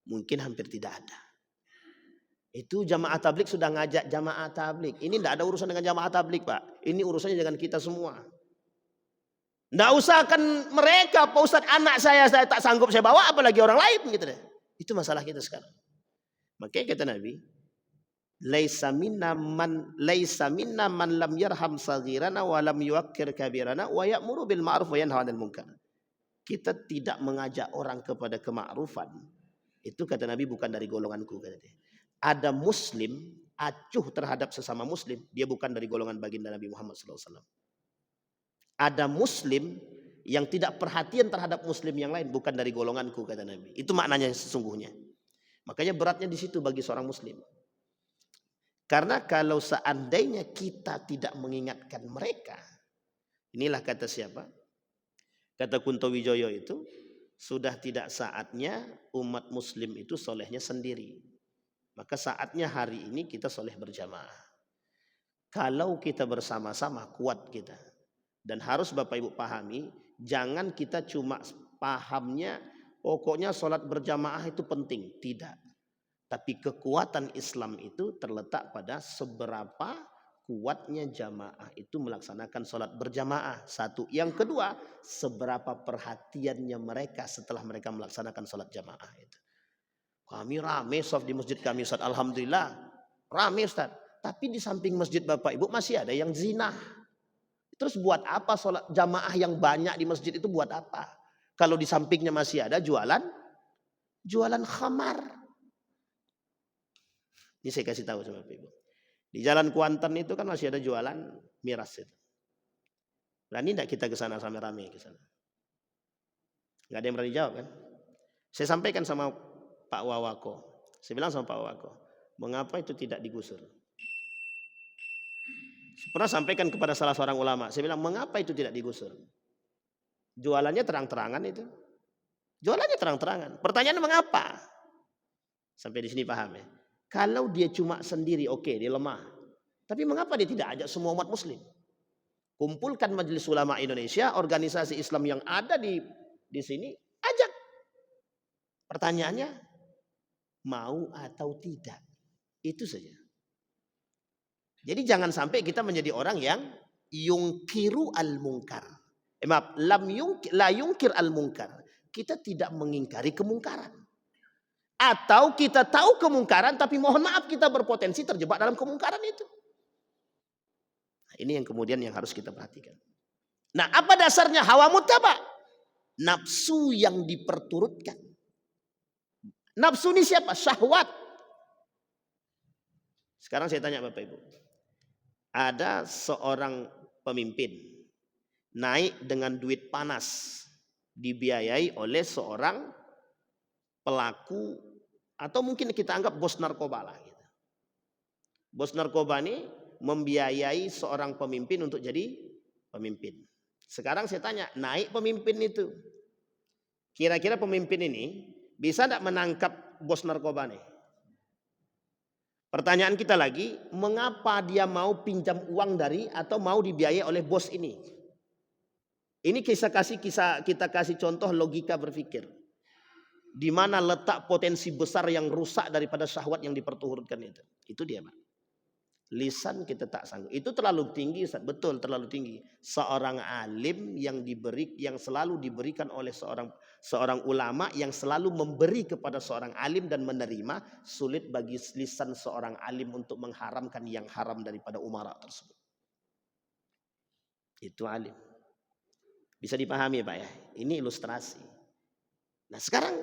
Mungkin hampir tidak ada. Itu jamaah tablik sudah ngajak jamaah tablik. Ini tidak ada urusan dengan jamaah tablik Pak. Ini urusannya dengan kita semua. Tidak usah kan mereka, Pak Ustadz, anak saya tak sanggup saya bawa, apalagi orang lain gitu deh. Itu masalah kita sekarang. Makanya kata Nabi, laisa minna man lam yarham saghirana wa lam yuwaqqir kabirana wa ya'muru bil ma'ruf wa yanha 'anil munkar. Kita tidak mengajak orang kepada kemakrufan. Itu kata Nabi bukan dari golonganku kata dia. Ada muslim acuh terhadap sesama muslim, dia bukan dari golongan baginda Nabi Muhammad SAW. Ada muslim yang tidak perhatian terhadap muslim yang lain, bukan dari golonganku, kata Nabi. Itu maknanya sesungguhnya. Makanya beratnya di situ bagi seorang muslim. Karena kalau seandainya kita tidak mengingatkan mereka, inilah kata siapa? Kata Kunto Wijoyo itu, sudah tidak saatnya umat muslim itu solehnya sendiri. Maka saatnya hari ini kita soleh berjamaah. Kalau kita bersama-sama kuat kita. Dan harus Bapak Ibu pahami, jangan kita cuma pahamnya pokoknya sholat berjamaah itu penting. Tidak. Tapi kekuatan Islam itu terletak pada seberapa kuatnya jamaah itu melaksanakan sholat berjamaah. Satu. Yang kedua, seberapa perhatiannya mereka setelah mereka melaksanakan sholat jamaah itu. Kami rame soft di masjid kami Ustaz. Alhamdulillah. Rame Ustaz. Tapi di samping masjid Bapak Ibu masih ada yang zina. Terus buat apa sholat jamaah yang banyak di masjid itu buat apa? Kalau di sampingnya masih ada jualan khamar. Ini saya kasih tahu sama Bapak Ibu. Di Jalan Kuantan itu kan masih ada jualan miras itu. Berani enggak kita ke sana rame-rame ke sana? Enggak ada yang berani jawab kan? Saya sampaikan sama Pak Wawako. Saya bilang sama Pak Wawako, mengapa itu tidak digusur? Pernah sampaikan kepada salah seorang ulama, saya bilang mengapa itu tidak digusur? Jualannya terang-terangan itu. Jualannya terang-terangan. Pertanyaan mengapa? Sampai di sini paham ya? Kalau dia cuma sendiri, oke, dia lemah. Tapi mengapa dia tidak ajak semua umat muslim? Kumpulkan Majelis Ulama Indonesia, organisasi Islam yang ada di sini, ajak. Pertanyaannya, mau atau tidak? Itu saja. Jadi jangan sampai kita menjadi orang yang yungkiru al-munkar. Maaf, la yungkir al-munkar. Kita tidak mengingkari kemungkaran. Atau kita tahu kemungkaran tapi mohon maaf kita berpotensi terjebak dalam kemungkaran itu. Nah, ini yang kemudian yang harus kita perhatikan. Nah, apa dasarnya hawa muttaba? Nafsu yang diperturutkan. Nafsu ini siapa? Syahwat. Sekarang saya tanya Bapak Ibu. Ada seorang pemimpin naik dengan duit panas, dibiayai oleh seorang pelaku atau mungkin kita anggap bos narkoba lah. Gitu. Bos narkoba ini membiayai seorang pemimpin untuk jadi pemimpin. Sekarang saya tanya, naik pemimpin itu, kira-kira pemimpin ini bisa tidak menangkap bos narkoba nih? Pertanyaan kita lagi, mengapa dia mau pinjam uang dari atau mau dibiayai oleh bos ini? Ini kita kasih contoh logika berpikir. Di mana letak potensi besar yang rusak daripada syahwat yang diperturutkan itu. Itu dia, Pak. Lisan kita tak sanggup. Itu terlalu tinggi, Ustaz. Betul, terlalu tinggi. Seorang alim yang selalu diberikan oleh seorang ulama yang selalu memberi kepada seorang alim dan menerima, sulit bagi lisan seorang alim untuk mengharamkan yang haram daripada umara tersebut. Itu alim. Bisa dipahami ya Pak ya? Ini ilustrasi. Nah sekarang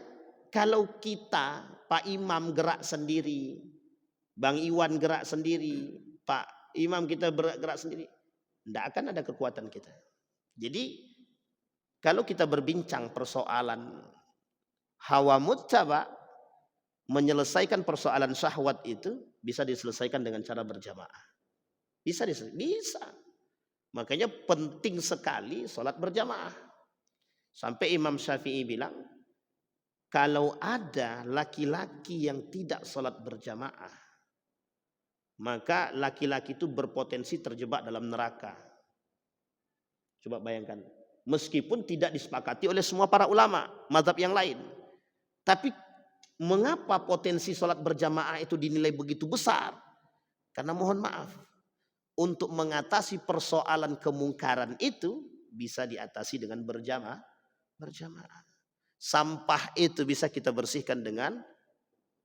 kalau kita, Pak Imam gerak sendiri, Bang Iwan gerak sendiri, Pak Imam kita gerak sendiri, tidak akan ada kekuatan kita. Jadi kalau kita berbincang persoalan hawa muttaba, menyelesaikan persoalan syahwat itu bisa diselesaikan dengan cara berjamaah. Bisa. Makanya penting sekali sholat berjamaah. Sampai Imam Syafi'i bilang, kalau ada laki-laki yang tidak sholat berjamaah, maka laki-laki itu berpotensi terjebak dalam neraka. Coba bayangkan. Meskipun tidak disepakati oleh semua para ulama, mazhab yang lain. Tapi mengapa potensi sholat berjamaah itu dinilai begitu besar? Karena mohon maaf, untuk mengatasi persoalan kemungkaran itu bisa diatasi dengan berjamaah. Sampah itu bisa kita bersihkan dengan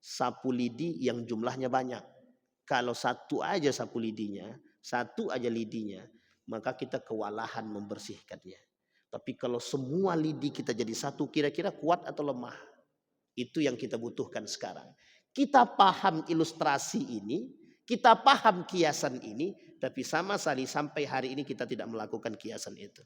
sapu lidi yang jumlahnya banyak. Kalau satu aja sapu lidinya, satu aja lidinya, maka kita kewalahan membersihkannya. Tapi kalau semua lidi kita jadi satu, kira-kira kuat atau lemah? Itu yang kita butuhkan sekarang. Kita paham ilustrasi ini, kita paham kiasan ini, tapi sama sekali sampai hari ini kita tidak melakukan kiasan itu.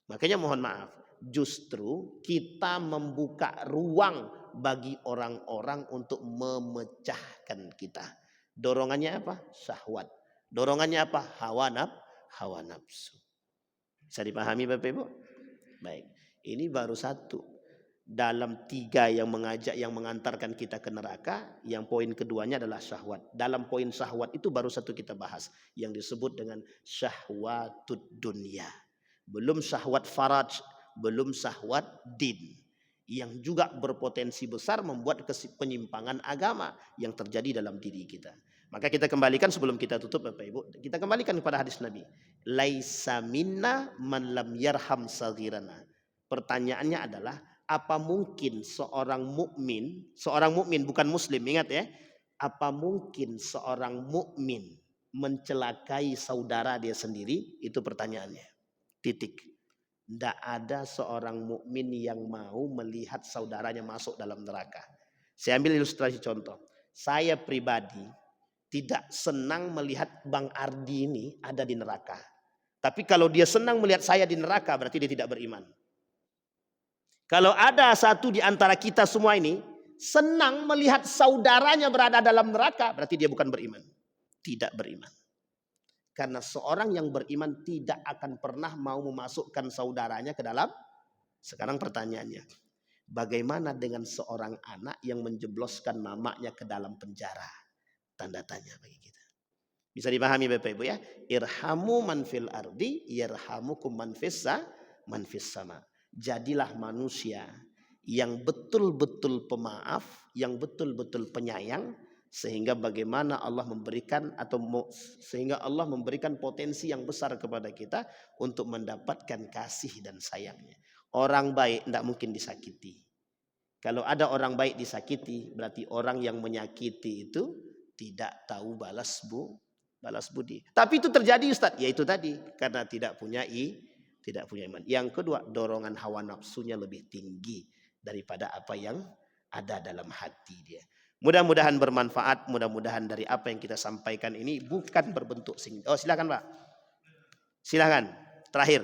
Makanya mohon maaf, justru kita membuka ruang bagi orang-orang untuk memecahkan kita. Dorongannya apa? Syahwat. Dorongannya apa? Hawa nafsu. Bisa dipahami Bapak Ibu? Baik, ini baru satu dalam 3 yang mengajak, yang mengantarkan kita ke neraka. Yang poin keduanya adalah syahwat. Dalam poin syahwat itu baru satu kita bahas, yang disebut dengan syahwatud dunia. Belum syahwat faraj, belum syahwat din, yang juga berpotensi besar membuat penyimpangan agama yang terjadi dalam diri kita. Maka kita kembalikan sebelum kita tutup Bapak Ibu, kita kembalikan kepada hadis Nabi. Laisa minna man lam yarham saghirana. Pertanyaannya adalah, apa mungkin seorang mukmin bukan muslim, ingat ya, apa mungkin seorang mukmin mencelakai saudara dia sendiri? Itu pertanyaannya. Titik. Tidak ada seorang mukmin yang mau melihat saudaranya masuk dalam neraka. Saya ambil ilustrasi contoh. Saya pribadi tidak senang melihat Bang Ardi ini ada di neraka. Tapi kalau dia senang melihat saya di neraka, berarti dia tidak beriman. Kalau ada satu di antara kita semua ini senang melihat saudaranya berada dalam neraka, berarti dia bukan beriman. Tidak beriman. Karena seorang yang beriman tidak akan pernah mau memasukkan saudaranya ke dalam. Sekarang pertanyaannya, bagaimana dengan seorang anak yang menjebloskan mamanya ke dalam penjara? Tanda tanya bagi kita. Bisa dipahami Bapak Ibu ya? Irhamu man fil ardi yarhamukum man fis sama. Jadilah manusia yang betul-betul pemaaf, yang betul-betul penyayang, sehingga bagaimana Allah memberikan sehingga Allah memberikan potensi yang besar kepada kita untuk mendapatkan kasih dan sayangnya. Orang baik tidak mungkin disakiti. Kalau ada orang baik disakiti, berarti orang yang menyakiti itu tidak tahu balas budi. Tapi itu terjadi Ustaz, ya itu tadi, karena tidak punya iman. Yang kedua, dorongan hawa nafsunya lebih tinggi daripada apa yang ada dalam hati dia. Mudah-mudahan bermanfaat, mudah-mudahan dari apa yang kita sampaikan ini bukan berbentuk oh silakan Pak. Silakan. Terakhir.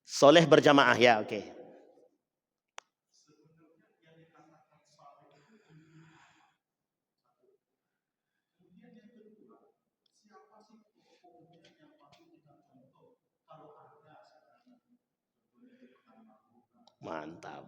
Soleh berjamaah ya, oke. Mantap.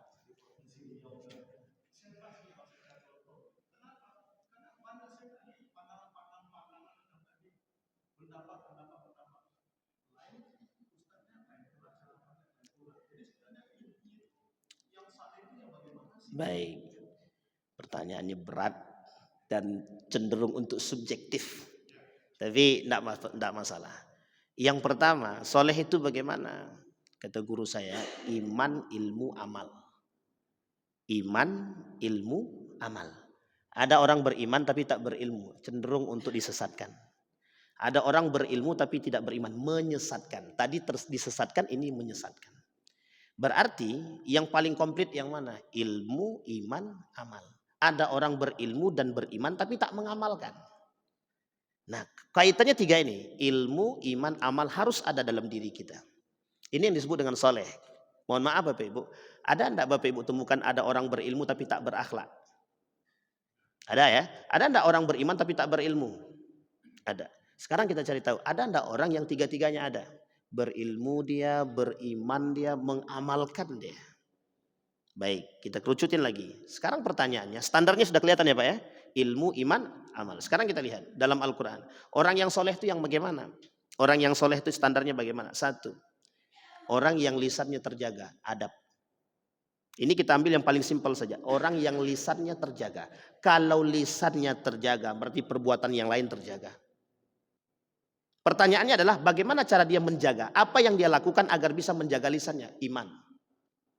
Baik. Pertanyaannya berat dan cenderung untuk subjektif. Tapi tidak masalah. Yang pertama, soleh itu bagaimana? Kata guru saya, iman, ilmu, amal. Iman, ilmu, amal. Ada orang beriman tapi tak berilmu, cenderung untuk disesatkan. Ada orang berilmu tapi tidak beriman, menyesatkan. Tadi disesatkan, ini menyesatkan. Berarti yang paling komplit yang mana? Ilmu, iman, amal. Ada orang berilmu dan beriman tapi tak mengamalkan. Nah, kaitannya 3 ini. Ilmu, iman, amal harus ada dalam diri kita. Ini yang disebut dengan soleh. Mohon maaf Bapak Ibu. Ada enggak Bapak Ibu temukan ada orang berilmu tapi tak berakhlak? Ada ya? Ada enggak orang beriman tapi tak berilmu? Ada. Sekarang kita cari tahu. Ada enggak orang yang 3-tiganya ada? Berilmu dia, beriman dia, mengamalkan dia. Baik, kita kerucutin lagi. Sekarang pertanyaannya, standarnya sudah kelihatan ya Pak ya? Ilmu, iman, amal. Sekarang kita lihat dalam Al-Quran. Orang yang soleh itu yang bagaimana? Orang yang soleh itu standarnya bagaimana? 1. Orang yang lisannya terjaga, adab. Ini kita ambil yang paling simpel saja. Orang yang lisannya terjaga. Kalau lisannya terjaga, berarti perbuatan yang lain terjaga. Pertanyaannya adalah bagaimana cara dia menjaga? Apa yang dia lakukan agar bisa menjaga lisannya? Iman.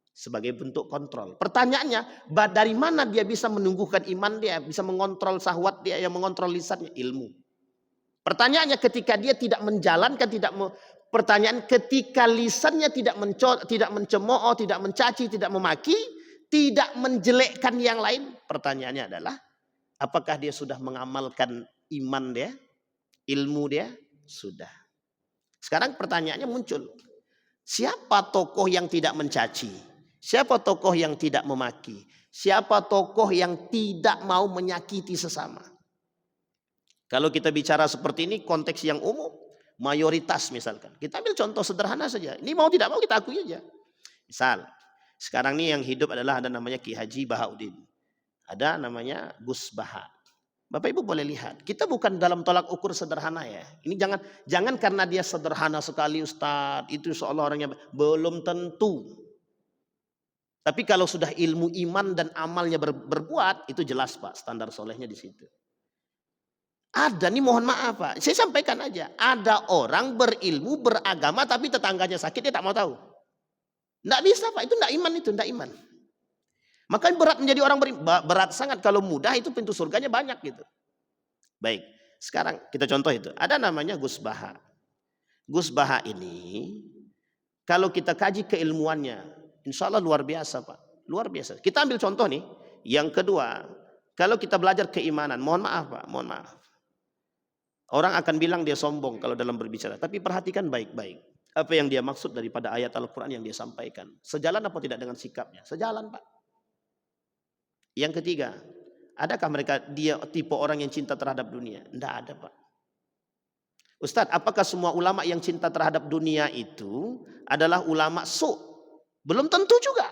Sebagai bentuk kontrol. Pertanyaannya, dari mana dia bisa menumbuhkan iman dia? Bisa mengontrol syahwat dia, yang mengontrol lisannya? Ilmu. Pertanyaannya, ketika dia tidak menjalankan, Pertanyaan, ketika lisannya tidak mencemooh, tidak mencaci, tidak memaki, tidak menjelekkan yang lain. Pertanyaannya adalah, apakah dia sudah mengamalkan iman dia, ilmu dia? Sudah. Sekarang pertanyaannya muncul. Siapa tokoh yang tidak mencaci? Siapa tokoh yang tidak memaki? Siapa tokoh yang tidak mau menyakiti sesama? Kalau kita bicara seperti ini konteks yang umum, mayoritas misalkan. Kita ambil contoh sederhana saja. Ini mau tidak mau kita akui aja. Misal, sekarang ini yang hidup adalah ada namanya Ki Haji Bahauddin. Ada namanya Gus Baha. Bapak Ibu boleh lihat, kita bukan dalam tolak ukur sederhana ya. Ini jangan karena dia sederhana sekali Ustadz, itu seolah orangnya belum tentu. Tapi kalau sudah ilmu iman dan amalnya berbuat, itu jelas Pak, standar solehnya di situ. Ada nih, mohon maaf Pak, saya sampaikan aja. Ada orang berilmu, beragama, tapi tetangganya sakit, dia tak mau tahu. Nggak bisa Pak, itu nggak iman itu, nggak iman. Makanya berat menjadi orang berat sangat, kalau mudah itu pintu surganya banyak gitu. Baik, sekarang kita contoh itu. Ada namanya Gus Baha. Gus Baha ini, kalau kita kaji keilmuannya, insya Allah luar biasa Pak. Luar biasa. Kita ambil contoh nih, yang kedua, kalau kita belajar keimanan, mohon maaf Pak, mohon maaf. Orang akan bilang dia sombong kalau dalam berbicara. Tapi perhatikan baik-baik. Apa yang dia maksud daripada ayat Al-Quran yang dia sampaikan. Sejalan apa tidak dengan sikapnya? Sejalan Pak. Yang ketiga, adakah dia tipe orang yang cinta terhadap dunia? Tidak ada Pak. Ustadz, apakah semua ulama yang cinta terhadap dunia itu adalah ulama su'? Belum tentu juga.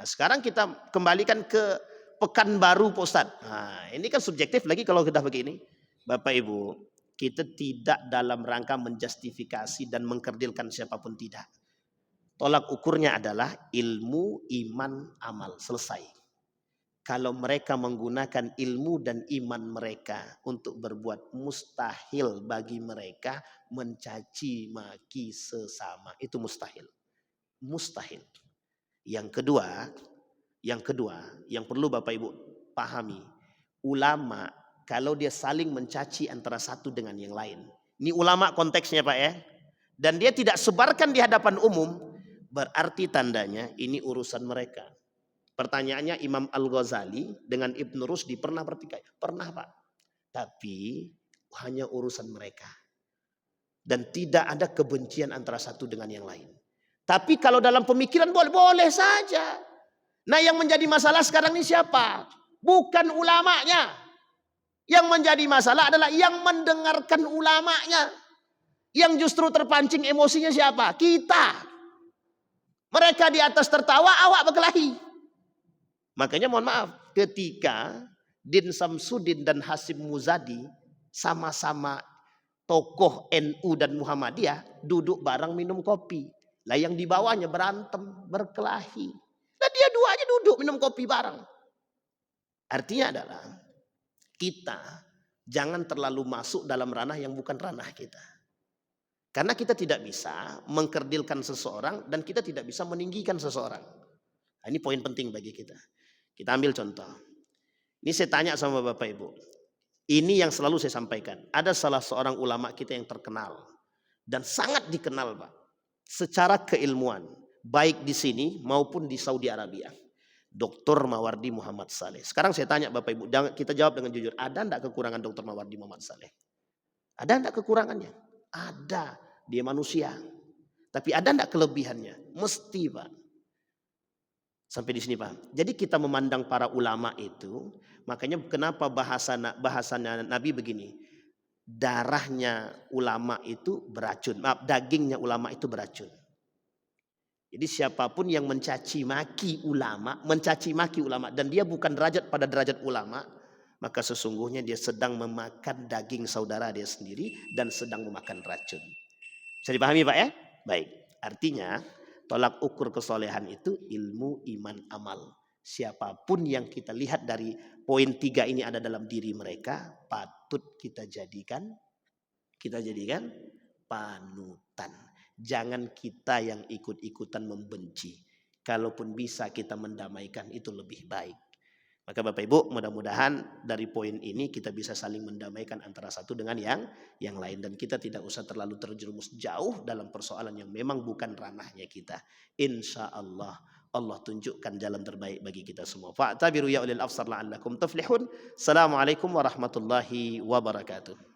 Nah, sekarang kita kembalikan ke Pekanbaru Pak Ustadz. Nah, ini kan subjektif lagi kalau kita begini. Bapak Ibu, kita tidak dalam rangka menjustifikasi dan mengkerdilkan siapapun, tidak. Tolak ukurnya adalah ilmu, iman, amal. Selesai. Kalau mereka menggunakan ilmu dan iman mereka untuk berbuat, mustahil bagi mereka mencaci maki sesama. Itu mustahil. Mustahil. Yang kedua yang perlu Bapak Ibu pahami. Ulama kalau dia saling mencaci antara satu dengan yang lain. Ini ulama konteksnya Pak ya. Dan dia tidak sebarkan di hadapan umum. Berarti tandanya ini urusan mereka. Pertanyaannya, Imam Al-Ghazali dengan Ibn Rusdi pernah bertikai? Pernah Pak. Tapi hanya urusan mereka. Dan tidak ada kebencian antara satu dengan yang lain. Tapi kalau dalam pemikiran boleh saja. Nah yang menjadi masalah sekarang ini siapa? Bukan ulamanya. Yang menjadi masalah adalah yang mendengarkan ulamanya. Yang justru terpancing emosinya siapa? Kita. Mereka di atas tertawa, awak berkelahi. Makanya mohon maaf, ketika Din Samsudin dan Hasim Muzadi sama-sama tokoh NU dan Muhammadiyah duduk bareng minum kopi. Lah yang di bawahnya berantem, berkelahi. Nah dia dua aja duduk minum kopi bareng. Artinya adalah kita jangan terlalu masuk dalam ranah yang bukan ranah kita. Karena kita tidak bisa mengkerdilkan seseorang dan kita tidak bisa meninggikan seseorang. Nah, ini poin penting bagi kita. Kita ambil contoh. Ini saya tanya sama Bapak Ibu. Ini yang selalu saya sampaikan. Ada salah seorang ulama kita yang terkenal. Dan sangat dikenal Pak. Secara keilmuan. Baik di sini maupun di Saudi Arabia. Dr. Mawardi Muhammad Saleh. Sekarang saya tanya Bapak Ibu. Kita jawab dengan jujur. Ada enggak kekurangan Dr. Mawardi Muhammad Saleh? Ada enggak kekurangannya? Ada. Dia manusia. Tapi ada enggak kelebihannya? Mesti Pak. Sampai di sini Pak. Jadi kita memandang para ulama itu, makanya kenapa bahasanya Nabi begini. Darahnya ulama itu beracun. Maaf, dagingnya ulama itu beracun. Jadi siapapun yang mencaci maki ulama dan dia bukan pada derajat ulama, maka sesungguhnya dia sedang memakan daging saudara dia sendiri dan sedang memakan racun. Bisa dipahami Pak ya? Baik. Artinya tolak ukur kesolehan itu ilmu, iman, amal. Siapapun yang kita lihat dari poin 3 ini ada dalam diri mereka, patut kita jadikan panutan. Jangan kita yang ikut-ikutan membenci. Kalaupun bisa kita mendamaikan itu lebih baik. Maka Bapak Ibu, mudah-mudahan dari poin ini kita bisa saling mendamaikan antara satu dengan yang lain, dan kita tidak usah terlalu terjerumus jauh dalam persoalan yang memang bukan ranahnya kita. Insya Allah Allah tunjukkan jalan terbaik bagi kita semua. Fa'tabiru ya ulil absar la'allakum tuflihun. Assalamualaikum warahmatullahi wabarakatuh.